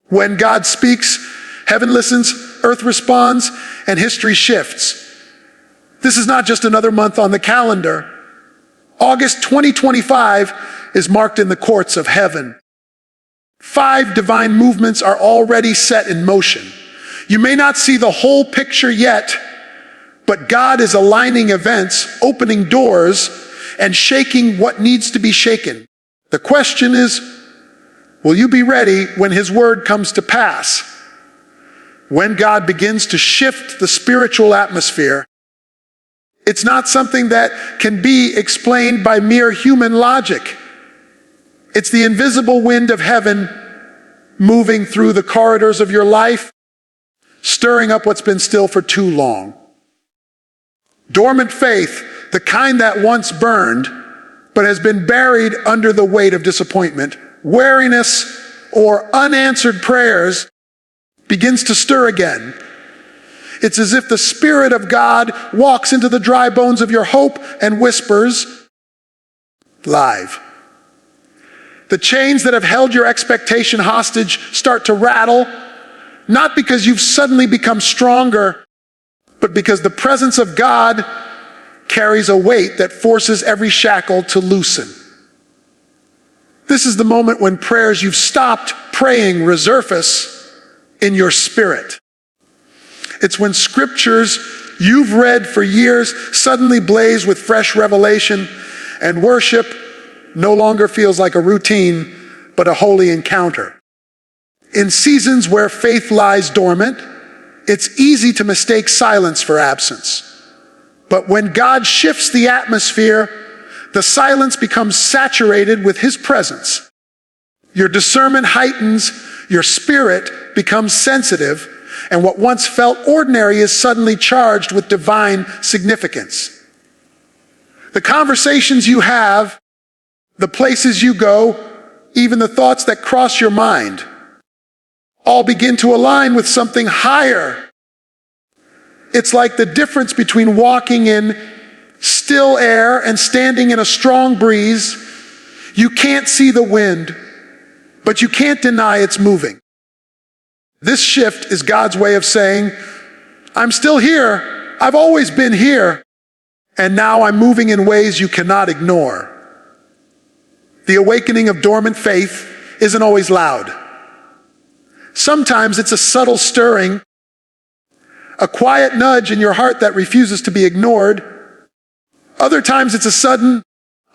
When God speaks, heaven listens, earth responds, and history shifts. This is not just another month on the calendar. August 2025 is marked in the courts of heaven. 5 divine movements are already set in motion. You may not see the whole picture yet, but God is aligning events, opening doors, and shaking what needs to be shaken. The question is, will you be ready when His word comes to pass? When God begins to shift the spiritual atmosphere, it's not something that can be explained by mere human logic. It's the invisible wind of heaven moving through the corridors of your life, stirring up what's been still for too long. Dormant faith, the kind that once burned, but has been buried under the weight of disappointment, weariness, or unanswered prayers, begins to stir again. It's as if the Spirit of God walks into the dry bones of your hope and whispers, live. The chains that have held your expectation hostage start to rattle, not because you've suddenly become stronger, but because the presence of God carries a weight that forces every shackle to loosen. This is the moment when prayers you've stopped praying resurface in your spirit. It's when scriptures you've read for years suddenly blaze with fresh revelation, and worship no longer feels like a routine, but a holy encounter. In seasons where faith lies dormant, it's easy to mistake silence for absence. But when God shifts the atmosphere, the silence becomes saturated with His presence. Your discernment heightens, your spirit becomes sensitive, and what once felt ordinary is suddenly charged with divine significance. The conversations you have, the places you go, even the thoughts that cross your mind, all begin to align with something higher. It's like the difference between walking in still air and standing in a strong breeze. You can't see the wind, but you can't deny it's moving. This shift is God's way of saying, I'm still here, I've always been here, and now I'm moving in ways you cannot ignore. The awakening of dormant faith isn't always loud. Sometimes it's a subtle stirring, a quiet nudge in your heart that refuses to be ignored. Other times it's a sudden,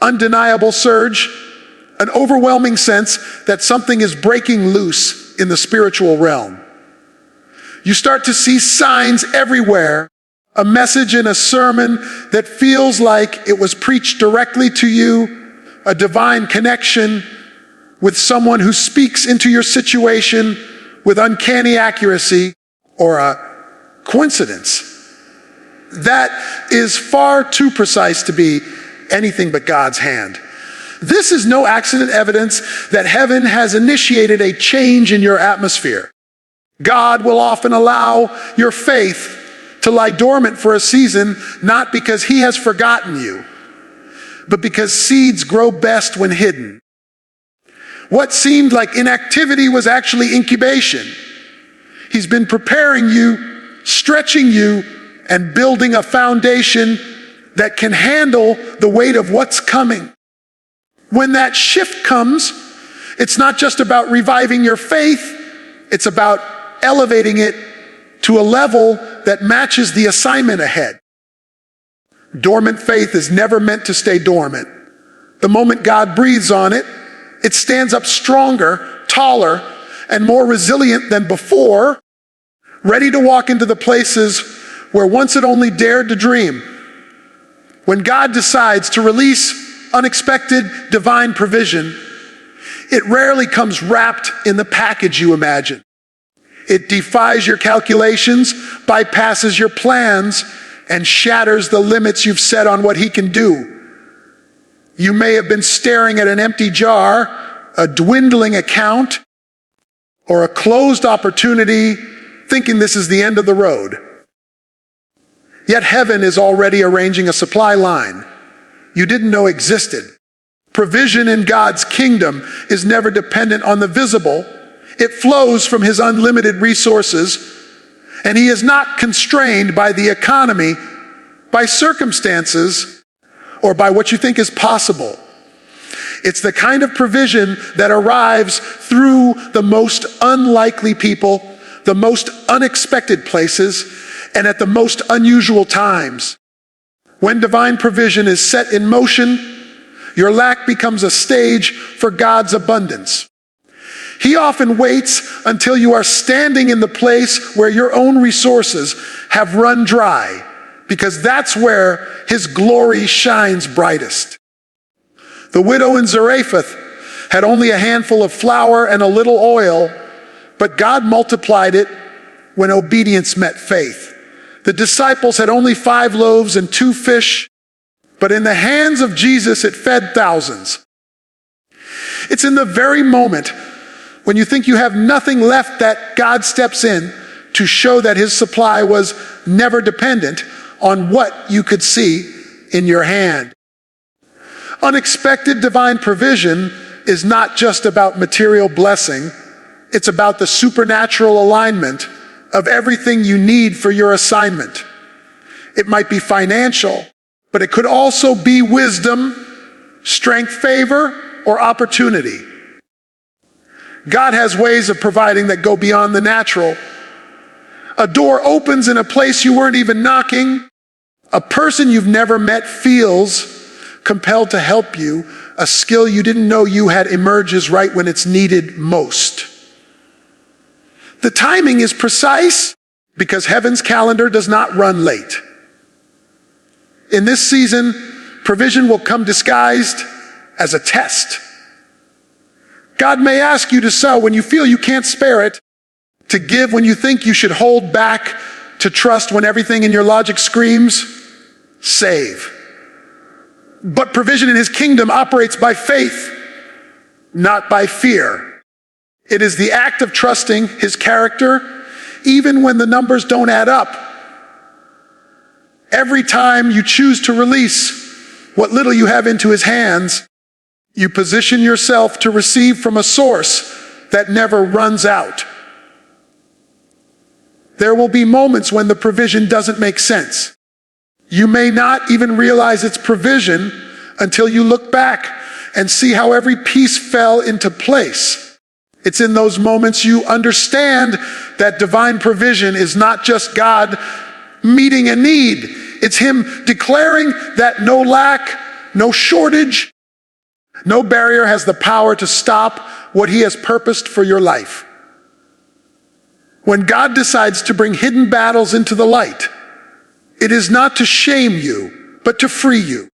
undeniable surge, an overwhelming sense that something is breaking loose in the spiritual realm. You start to see signs everywhere, a message in a sermon that feels like it was preached directly to you, a divine connection with someone who speaks into your situation with uncanny accuracy, or a coincidence that is far too precise to be anything but God's hand. This is no accident evidence that heaven has initiated a change in your atmosphere. God will often allow your faith to lie dormant for a season, not because He has forgotten you, but because seeds grow best when hidden. What seemed like inactivity was actually incubation. He's been preparing you, stretching you, and building a foundation that can handle the weight of what's coming. When that shift comes, it's not just about reviving your faith, it's about elevating it to a level that matches the assignment ahead. Dormant faith is never meant to stay dormant. The moment God breathes on it, it stands up stronger, taller, and more resilient than before, ready to walk into the places where once it only dared to dream. When God decides to release unexpected divine provision, it rarely comes wrapped in the package you imagine. It defies your calculations, bypasses your plans, and shatters the limits you've set on what He can do. You may have been staring at an empty jar, a dwindling account, or a closed opportunity, thinking this is the end of the road. Yet heaven is already arranging a supply line you didn't know existed. Provision in God's kingdom is never dependent on the visible. It flows from his unlimited resources, and he is not constrained by the economy, by circumstances, or by what you think is possible. It's the kind of provision that arrives through the most unlikely people, the most unexpected places, and at the most unusual times. When divine provision is set in motion, your lack becomes a stage for God's abundance. He often waits until you are standing in the place where your own resources have run dry, because that's where his glory shines brightest. The widow in Zarephath had only a handful of flour and a little oil, but God multiplied it when obedience met faith. The disciples had only 5 loaves and 2 fish, but in the hands of Jesus it fed thousands. It's in the very moment when you think you have nothing left that God steps in to show that his supply was never dependent on what you could see in your hand. Unexpected divine provision is not just about material blessing. It's about the supernatural alignment of everything you need for your assignment. It might be financial, but it could also be wisdom, strength, favor, or opportunity. God has ways of providing that go beyond the natural. A door opens in a place you weren't even knocking. A person you've never met feels compelled to help you. A skill you didn't know you had emerges right when it's needed most. The timing is precise because heaven's calendar does not run late. In this season, provision will come disguised as a test. God may ask you to sow when you feel you can't spare it, to give when you think you should hold back, to trust when everything in your logic screams, save. But provision in his kingdom operates by faith, not by fear. It is the act of trusting his character, even when the numbers don't add up. Every time you choose to release what little you have into his hands, you position yourself to receive from a source that never runs out. There will be moments when the provision doesn't make sense. You may not even realize it's provision until you look back and see how every piece fell into place. It's in those moments you understand that divine provision is not just God meeting a need. It's him declaring that no lack, no shortage, no barrier has the power to stop what he has purposed for your life. When God decides to bring hidden battles into the light, it is not to shame you, but to free you.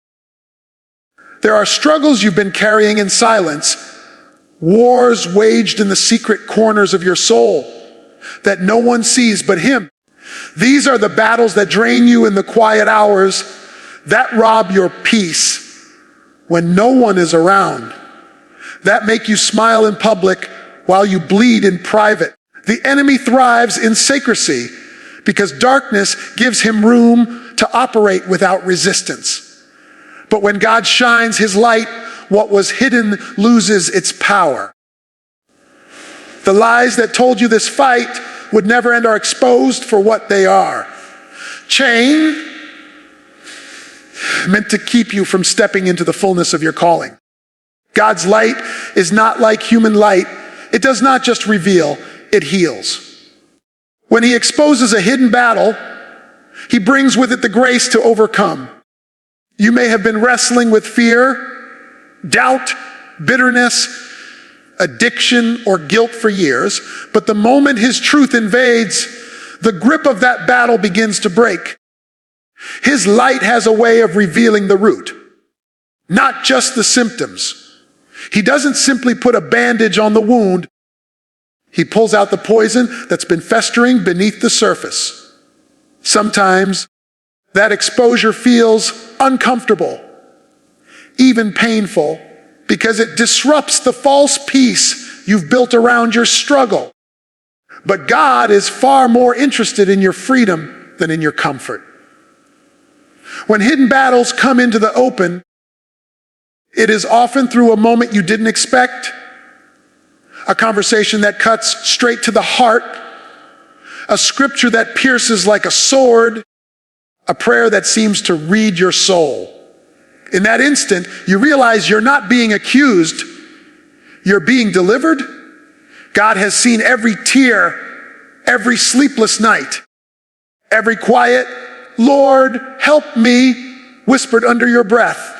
There are struggles you've been carrying in silence, wars waged in the secret corners of your soul that no one sees but him. These are the battles that drain you in the quiet hours, that rob your peace when no one is around, that make you smile in public while you bleed in private. The enemy thrives in secrecy because darkness gives him room to operate without resistance. But when God shines his light, what was hidden loses its power. The lies that told you this fight would never end are exposed for what they are. Chain, meant to keep you from stepping into the fullness of your calling. God's light is not like human light. It does not just reveal, it heals. When he exposes a hidden battle, he brings with it the grace to overcome. You may have been wrestling with fear, doubt, bitterness, addiction, or guilt for years, but the moment his truth invades, the grip of that battle begins to break. His light has a way of revealing the root, not just the symptoms. He doesn't simply put a bandage on the wound. He pulls out the poison that's been festering beneath the surface. Sometimes that exposure feels uncomfortable, even painful, because it disrupts the false peace you've built around your struggle. But God is far more interested in your freedom than in your comfort. When hidden battles come into the open, it is often through a moment you didn't expect, a conversation that cuts straight to the heart, a scripture that pierces like a sword, a prayer that seems to read your soul. In that instant, you realize you're not being accused, you're being delivered. God has seen every tear, every sleepless night, every quiet, "Lord, help me," whispered under your breath.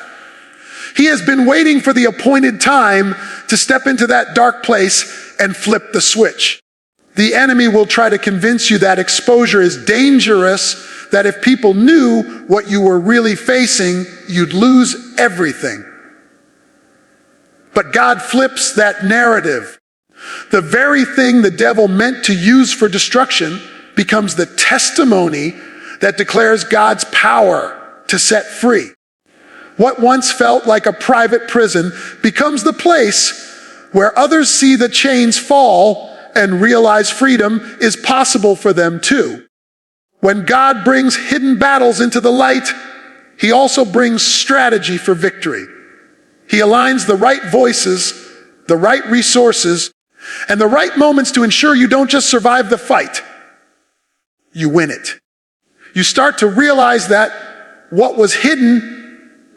He has been waiting for the appointed time to step into that dark place and flip the switch. The enemy will try to convince you that exposure is dangerous, that if people knew what you were really facing, you'd lose everything. But God flips that narrative. The very thing the devil meant to use for destruction becomes the testimony that declares God's power to set free. What once felt like a private prison becomes the place where others see the chains fall and realize freedom is possible for them too. When God brings hidden battles into the light, he also brings strategy for victory. He aligns the right voices, the right resources, and the right moments to ensure you don't just survive the fight, you win it. You start to realize that what was hidden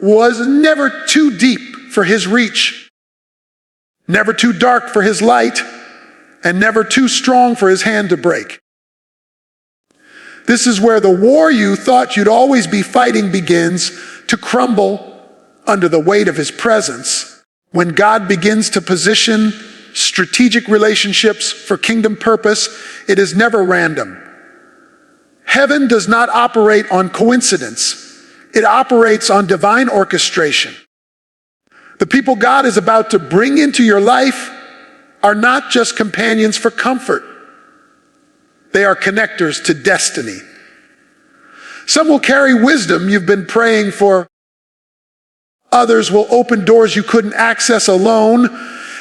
was never too deep for his reach, never too dark for his light, and never too strong for his hand to break. This is where the war you thought you'd always be fighting begins to crumble under the weight of his presence. When God begins to position strategic relationships for kingdom purpose, it is never random. Heaven does not operate on coincidence. It operates on divine orchestration. The people God is about to bring into your life are not just companions for comfort. They are connectors to destiny. Some will carry wisdom you've been praying for. Others will open doors you couldn't access alone.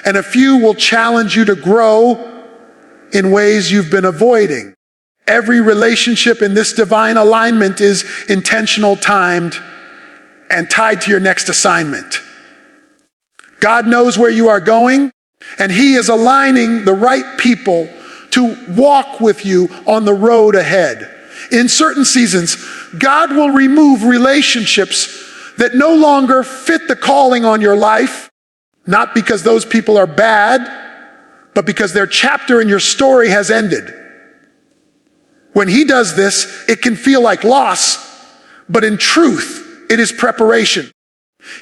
And a few will challenge you to grow in ways you've been avoiding. Every relationship in this divine alignment is intentional, timed, and tied to your next assignment. God knows where you are going, and he is aligning the right people to walk with you on the road ahead. In certain seasons, God will remove relationships that no longer fit the calling on your life, not because those people are bad, but because their chapter in your story has ended. When he does this, it can feel like loss, but in truth, it is preparation.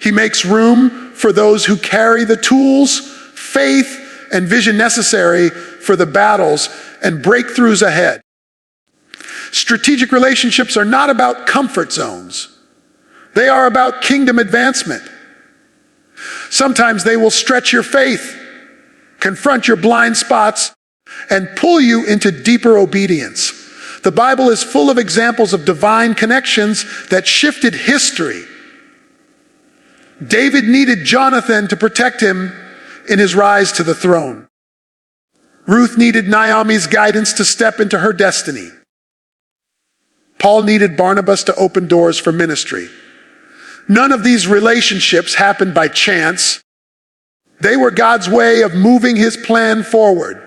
He makes room for those who carry the tools, faith, and vision necessary for the battles and breakthroughs ahead. Strategic relationships are not about comfort zones. They are about kingdom advancement. Sometimes they will stretch your faith, confront your blind spots, and pull you into deeper obedience. The Bible is full of examples of divine connections that shifted history. David needed Jonathan to protect him in his rise to the throne. Ruth needed Naomi's guidance to step into her destiny. Paul needed Barnabas to open doors for ministry. None of these relationships happened by chance. They were God's way of moving his plan forward.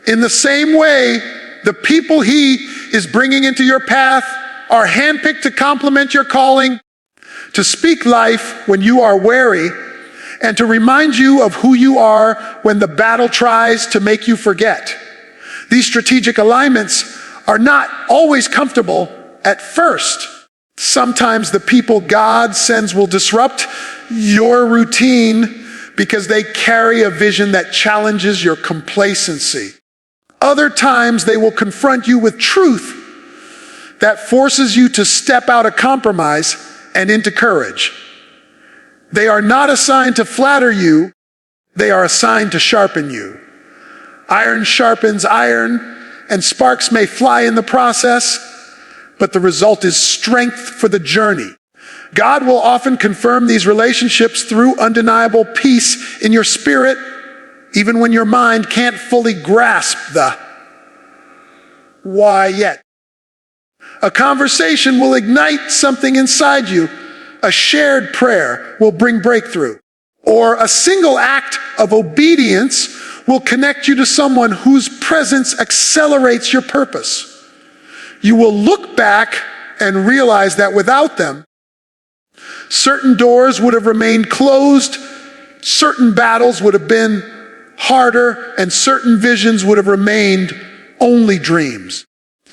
In the same way, the people he is bringing into your path are handpicked to complement your calling, to speak life when you are weary, and to remind you of who you are when the battle tries to make you forget. These strategic alignments are not always comfortable at first. Sometimes the people God sends will disrupt your routine because they carry a vision that challenges your complacency. Other times they will confront you with truth that forces you to step out of compromise and into courage. They are not assigned to flatter you, they are assigned to sharpen you. Iron sharpens iron, and sparks may fly in the process, but the result is strength for the journey. God will often confirm these relationships through undeniable peace in your spirit, even when your mind can't fully grasp the why yet. A conversation will ignite something inside you. A shared prayer will bring breakthrough. Or a single act of obedience will connect you to someone whose presence accelerates your purpose. You will look back and realize that without them, certain doors would have remained closed, certain battles would have been harder, and certain visions would have remained only dreams.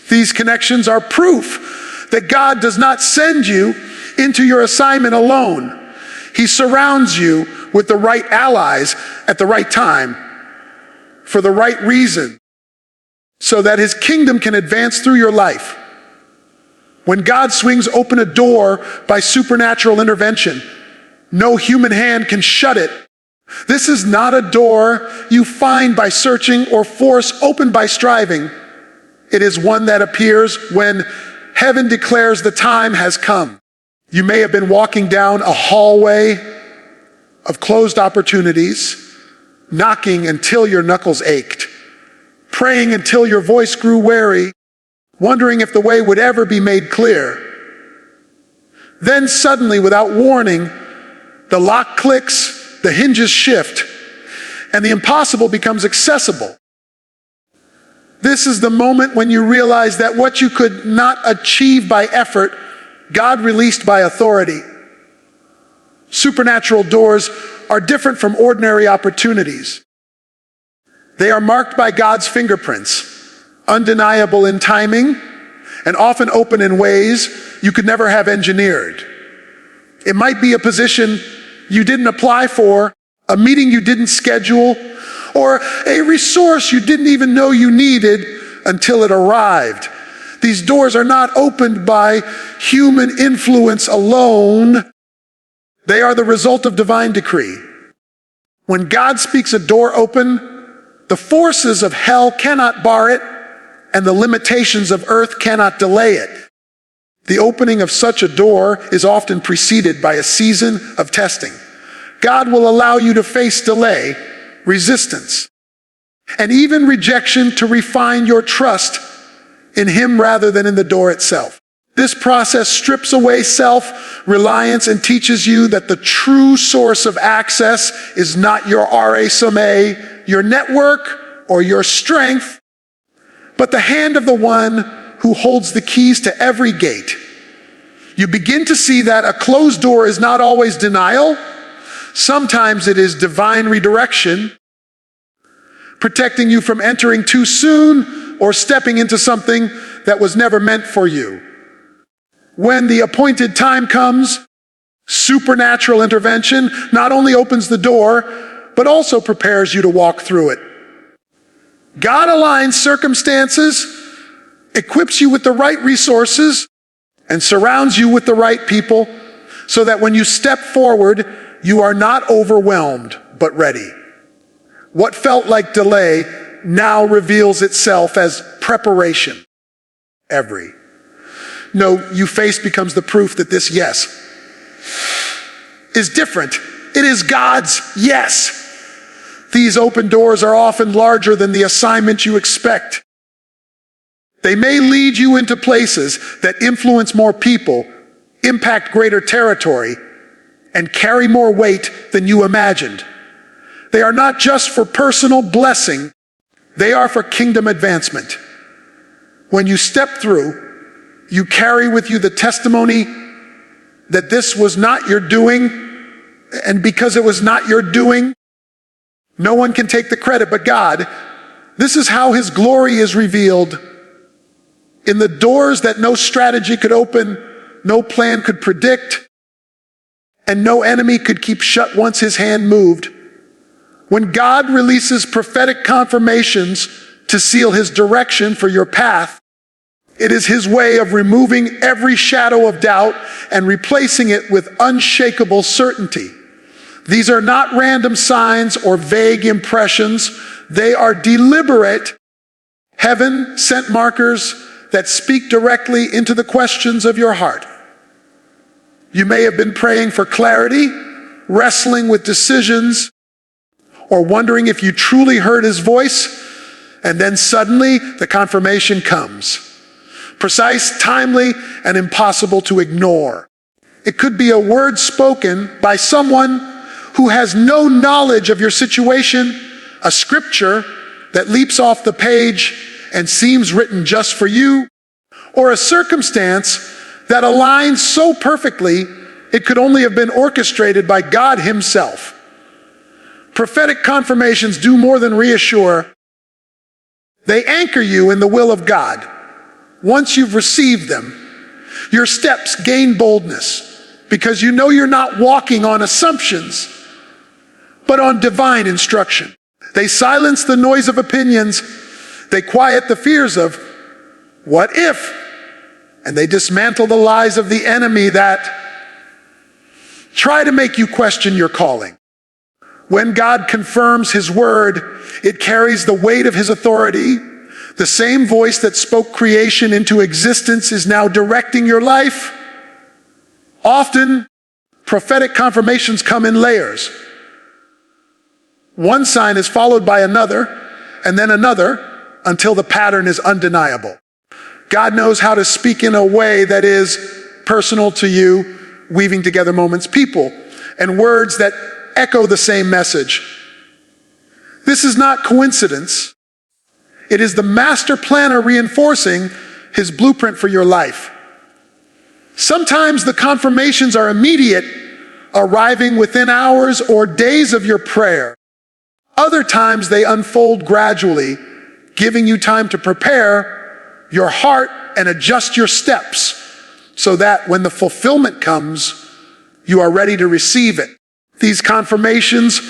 These connections are proof that God does not send you into your assignment alone. He surrounds you with the right allies at the right time, for the right reason, so that his kingdom can advance through your life. When God swings open a door by supernatural intervention, no human hand can shut it. This is not a door you find by searching or force open by striving. It is one that appears when heaven declares the time has come. You may have been walking down a hallway of closed opportunities, knocking until your knuckles ached, praying until your voice grew weary, wondering if the way would ever be made clear. Then suddenly, without warning, the lock clicks, the hinges shift, and the impossible becomes accessible. This is the moment when you realize that what you could not achieve by effort, God released by authority. Supernatural doors are different from ordinary opportunities. They are marked by God's fingerprints, undeniable in timing, and often open in ways you could never have engineered. It might be a position you didn't apply for, a meeting you didn't schedule, or a resource you didn't even know you needed until it arrived. These doors are not opened by human influence alone. They are the result of divine decree. When God speaks a door open, the forces of hell cannot bar it, and the limitations of earth cannot delay it. The opening of such a door is often preceded by a season of testing. God will allow you to face delay, resistance, and even rejection to refine your trust in Him rather than in the door itself. This process strips away self-reliance and teaches you that the true source of access is not your RSMA, your network, or your strength, but the hand of the one who holds the keys to every gate. You begin to see that a closed door is not always denial. Sometimes it is divine redirection, protecting you from entering too soon or stepping into something that was never meant for you. When the appointed time comes, supernatural intervention not only opens the door, but also prepares you to walk through it. God aligns circumstances, equips you with the right resources, and surrounds you with the right people so that when you step forward, you are not overwhelmed, but ready. What felt like delay now reveals itself as preparation. No you face becomes the proof that this yes is different. It is God's yes. These open doors are often larger than the assignment you expect. They may lead you into places that influence more people, impact greater territory, and carry more weight than you imagined. They are not just for personal blessing, they are for kingdom advancement. When you step through, you carry with you the testimony that this was not your doing, and because it was not your doing, no one can take the credit but God. This is how His glory is revealed. In the doors that no strategy could open, no plan could predict, and no enemy could keep shut once His hand moved. When God releases prophetic confirmations to seal His direction for your path, it is His way of removing every shadow of doubt and replacing it with unshakable certainty. These are not random signs or vague impressions. They are deliberate, heaven-sent markers that speak directly into the questions of your heart. You may have been praying for clarity, wrestling with decisions, or wondering if you truly heard His voice, and then suddenly the confirmation comes. Precise, timely, and impossible to ignore. It could be a word spoken by someone who has no knowledge of your situation, a scripture that leaps off the page and seems written just for you, or a circumstance that aligns so perfectly it could only have been orchestrated by God himself. Prophetic confirmations do more than reassure. They anchor you in the will of God. Once you've received them, your steps gain boldness because you know you're not walking on assumptions, but on divine instruction. They silence the noise of opinions. They quiet the fears of what if, and they dismantle the lies of the enemy that try to make you question your calling. When God confirms his word, it carries the weight of his authority. The same voice that spoke creation into existence is now directing your life. Often, prophetic confirmations come in layers. One sign is followed by another, and then another, until the pattern is undeniable. God knows how to speak in a way that is personal to you, weaving together moments, people, and words that echo the same message. This is not coincidence. It is the master planner reinforcing his blueprint for your life. Sometimes the confirmations are immediate, arriving within hours or days of your prayer. Other times they unfold gradually, giving you time to prepare your heart and adjust your steps so that when the fulfillment comes, you are ready to receive it. These confirmations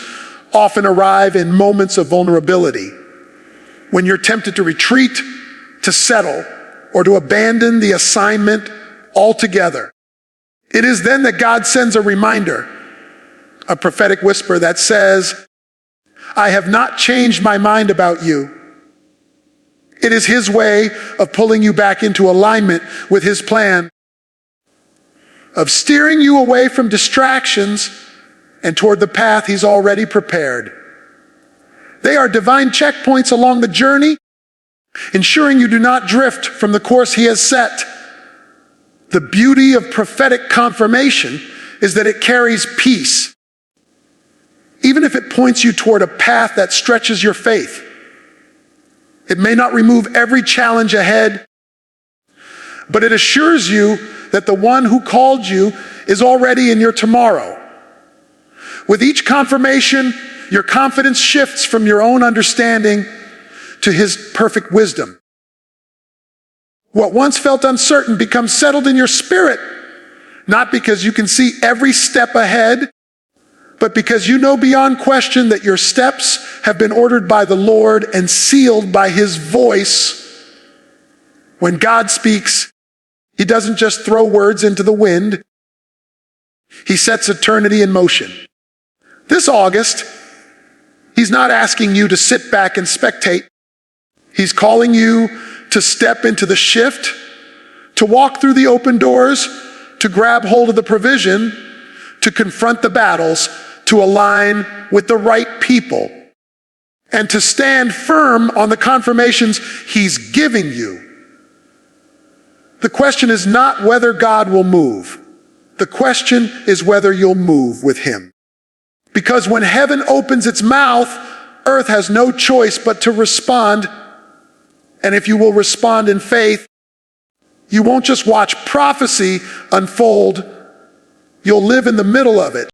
often arrive in moments of vulnerability, when you're tempted to retreat, to settle, or to abandon the assignment altogether. It is then that God sends a reminder, a prophetic whisper that says, I have not changed my mind about you. It is his way of pulling you back into alignment with his plan, of steering you away from distractions and toward the path he's already prepared. They are divine checkpoints along the journey, ensuring you do not drift from the course he has set. The beauty of prophetic confirmation is that it carries peace, even if it points you toward a path that stretches your faith. It may not remove every challenge ahead, but it assures you that the one who called you is already in your tomorrow. With each confirmation, your confidence shifts from your own understanding to his perfect wisdom. What once felt uncertain becomes settled in your spirit, not because you can see every step ahead, but because you know beyond question that your steps have been ordered by the Lord and sealed by his voice. When God speaks, he doesn't just throw words into the wind. He sets eternity in motion. This August, he's not asking you to sit back and spectate. He's calling you to step into the shift, to walk through the open doors, to grab hold of the provision, to confront the battles, to align with the right people, and to stand firm on the confirmations he's giving you. The question is not whether God will move. The question is whether you'll move with him. Because when heaven opens its mouth, earth has no choice but to respond. And if you will respond in faith, you won't just watch prophecy unfold, you'll live in the middle of it.